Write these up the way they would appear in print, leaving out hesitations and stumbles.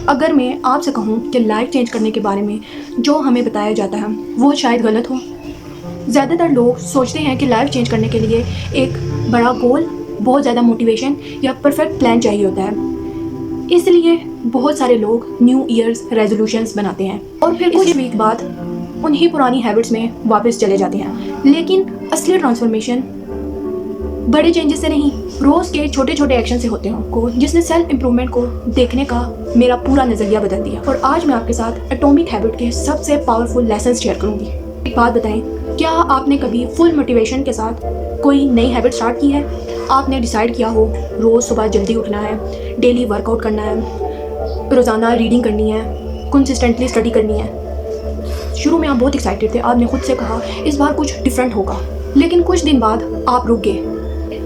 अगर मैं आपसे कहूँ कि लाइफ चेंज करने के बारे में जो हमें बताया जाता है वो शायद गलत हो। ज़्यादातर लोग सोचते हैं कि लाइफ चेंज करने के लिए एक बड़ा गोल, बहुत ज़्यादा मोटिवेशन या परफेक्ट प्लान चाहिए होता है। इसलिए बहुत सारे लोग न्यू ईयर्स रेजोल्यूशंस बनाते हैं और फिर कुछ वीक बाद उन्हीं पुरानी हैबिट्स में वापस चले जाते हैं। लेकिन असली ट्रांसफॉर्मेशन बड़े चेंजेस से नहीं, रोज़ के छोटे छोटे एक्शन से होते हैं को जिसने सेल्फ इम्प्रूवमेंट को देखने का मेरा पूरा नज़रिया बदल दिया। और आज मैं आपके साथ एटॉमिक हैबिट के सबसे पावरफुल लेसन शेयर करूँगी। एक बात बताएं, क्या आपने कभी फुल मोटिवेशन के साथ कोई नई हैबिट स्टार्ट की है? आपने डिसाइड किया हो रोज़ सुबह जल्दी उठना है, डेली वर्कआउट करना है, रोज़ाना रीडिंग करनी है, कंसिस्टेंटली स्टडी करनी है। शुरू में आप बहुत एक्साइटेड थे, आपने खुद से कहा इस बार कुछ डिफरेंट होगा। लेकिन कुछ दिन बाद आप रुक गए,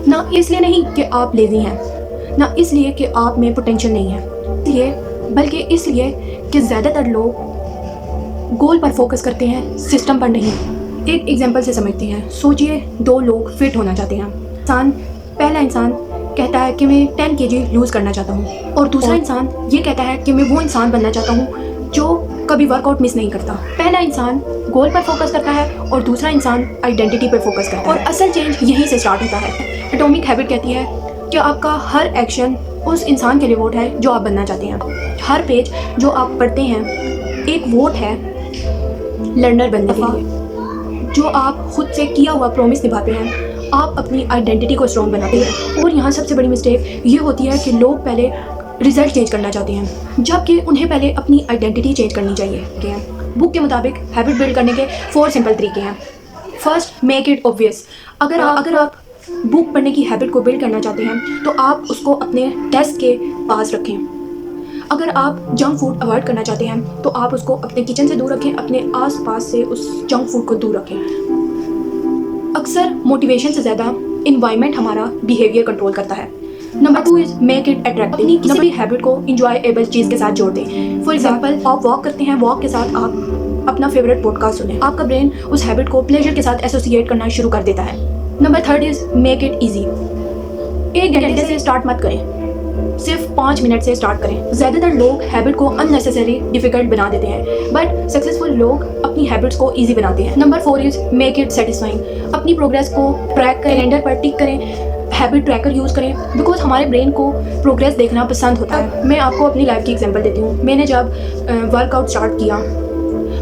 ना इसलिए नहीं कि आप लेज़ी हैं, ना इसलिए कि आप में पोटेंशियल नहीं है, इसलिए बल्कि इसलिए कि ज़्यादातर लोग गोल पर फोकस करते हैं, सिस्टम पर नहीं। एक एग्जांपल से समझते हैं। सोचिए, दो लोग फिट होना चाहते हैं। पहला इंसान कहता है कि मैं 10 kg लूज़ करना चाहता हूँ और दूसरा इंसान ये कहता है कि मैं वो इंसान बनना चाहता हूँ जो कभी वर्कआउट मिस नहीं करता। पहला इंसान गोल पर फोकस करता है और दूसरा इंसान आइडेंटिटी पर फोकस करता है। और असल चेंज यहीं से स्टार्ट होता है। एटॉमिक हैबिट कहती है कि आपका हर एक्शन उस इंसान के लिए वोट है जो आप बनना चाहते हैं। हर पेज जो आप पढ़ते हैं एक वोट है लर्नर बनने के लिए। जो आप खुद से किया हुआ प्रॉमिस निभाते हैं, आप अपनी आइडेंटिटी को स्ट्रॉन्ग बनाते हैं। और यहाँ सबसे बड़ी मिस्टेक ये होती है कि लोग पहले रिजल्ट चेंज करना चाहते हैं, जबकि उन्हें पहले अपनी आइडेंटिटी चेंज करनी चाहिए। बुक के मुताबिक हैबिट बिल्ड करने के 4 सिंपल तरीके हैं। First, make it obvious. अगर आप बुक पढ़ने की हैबिट को बिल्ड करना चाहते हैं तो आप उसको अपने डेस्क के पास रखें। अगर आप जंक फूड अवॉइड करना चाहते हैं तो आप उसको अपने किचन से दूर रखें, अपने आसपास से उस जंक फूड को दूर रखें। अक्सर मोटिवेशन से ज़्यादा इन्वायरमेंट हमारा बिहेवियर कंट्रोल करता है। Number 2 is make it attractive. अपनी किसी भी हैबिट को इंजॉयबल चीज़ के साथ जोड़ दें। फॉर एग्जांपल, आप वॉक करते हैं, वॉक के साथ आप अपना फेवरेट पॉडकास्ट सुनें। आपका ब्रेन उस हैबिट को प्लेजर के साथ एसोसिएट करना शुरू कर देता है। Number 3 is make it easy. 1 घंटे से स्टार्ट मत करें, सिर्फ 5 मिनट से स्टार्ट करें। ज़्यादातर लोग हैबिट को अननेसेसरी डिफिकल्ट बना देते हैं, बट सक्सेसफुल लोग अपनी हैबिट्स को इजी बनाते हैं। Number 4 is make it satisfying. अपनी प्रोग्रेस को ट्रैक करें, कैलेंडर पर टिक करें, हैबिट ट्रैकर यूज़ करें, बिकॉज हमारे ब्रेन को प्रोग्रेस देखना पसंद होता है। मैं आपको अपनी लाइफ की एग्जांपल देती हूँ। मैंने जब वर्कआउट स्टार्ट किया,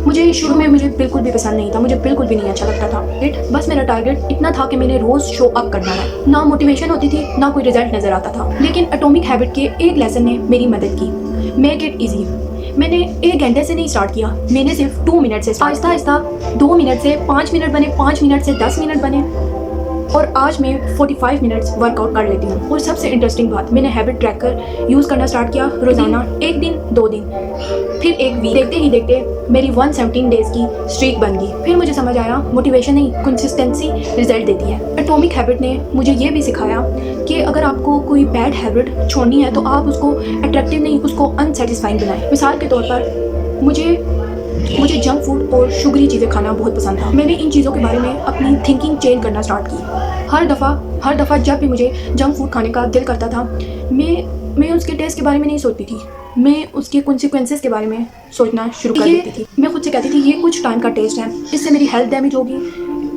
मुझे शुरू में बिल्कुल भी पसंद नहीं था, मुझे बिल्कुल भी नहीं अच्छा लगता था। बस मेरा टारगेट इतना था कि मैंने रोज़ शो अप करना है। ना मोटिवेशन होती थी, ना कोई रिजल्ट नज़र आता था। लेकिन एटॉमिक हैबिट के एक लेसन ने मेरी मदद की, मेक इट ईजी। मैंने 1 घंटे से नहीं स्टार्ट किया, मैंने सिर्फ 2 मिनट से आहिस्ता आहिस्ता 2 मिनट से 5 मिनट बने, 5 मिनट से 10 मिनट बने, और आज मैं 45 मिनट्स वर्कआउट कर लेती हूँ। और सबसे इंटरेस्टिंग बात, मैंने हैबिट ट्रैकर यूज़ करना स्टार्ट किया रोज़ाना। 1 दिन, 2 दिन, फिर 1 वीक। देखते ही देखते मेरी 117 डेज़ की स्ट्रीक बन गई। फिर मुझे समझ आया मोटिवेशन नहीं, कंसिस्टेंसी रिजल्ट देती है। एटॉमिक हैबिट ने मुझे ये भी सिखाया कि अगर आपको कोई बैड हैबिट छोड़नी है तो आप उसको अट्रैक्टिव नहीं, उसको अनसेटिस्फाइंग बनाएं। मिसाल के तौर पर मुझे जंक फूड और शुगरी चीज़ें खाना बहुत पसंद था। मैंने इन चीज़ों के बारे में अपनी थिंकिंग चेंज करना स्टार्ट की। हर दफ़ा जब भी मुझे जंक फूड खाने का दिल करता था, मैं उसके टेस्ट के बारे में नहीं सोचती थी, मैं उसके कॉन्सिक्वेंसेस के बारे में सोचना शुरू कर देती थी। मैं खुद से कहती थी ये कुछ टाइम का टेस्ट है, इससे मेरी हेल्थ डैमेज होगी,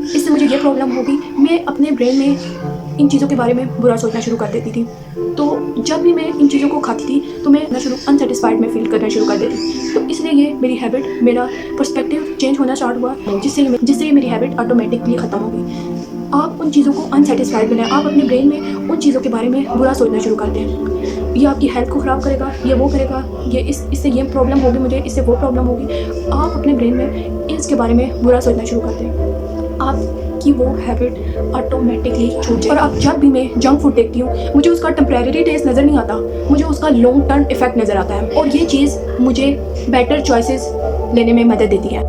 इससे मुझे ये प्रॉब्लम होगी। मैं अपने ब्रेन में इन चीज़ों के बारे में बुरा सोचना शुरू कर देती थी। तो जब भी मैं इन चीज़ों को खाती थी तो मैं अनसेटिस्फाइड में फील करना शुरू कर देती। तो इसलिए ये मेरी हैबिट, मेरा पर्सपेक्टिव चेंज होना स्टार्ट हुआ, जिससे ये मेरी हैबिट ऑटोमेटिकली ख़त्म हो गई। आप उन चीज़ों को अनसेटिस्फाइड बनाएं, आप अपने ब्रेन में उन चीज़ों के बारे में बुरा सोचना शुरू कर दें। ये आपकी हेल्थ को ख़राब करेगा, ये वो करेगा, ये इससे ये प्रॉब्लम होगी, मुझे इससे वो प्रॉब्लम होगी। आप अपने ब्रेन में इसके बारे में बुरा सोचना शुरू कर दें, आपकी वो हैबिट ऑटोमेटिकली छूट जाए। और अब जब भी मैं जंक फूड देखती हूँ, मुझे उसका टेम्परेरी टेस्ट नज़र नहीं आता, मुझे उसका लॉन्ग टर्म इफेक्ट नज़र आता है। और ये चीज़ मुझे बेटर चॉइसेस लेने में मदद देती है।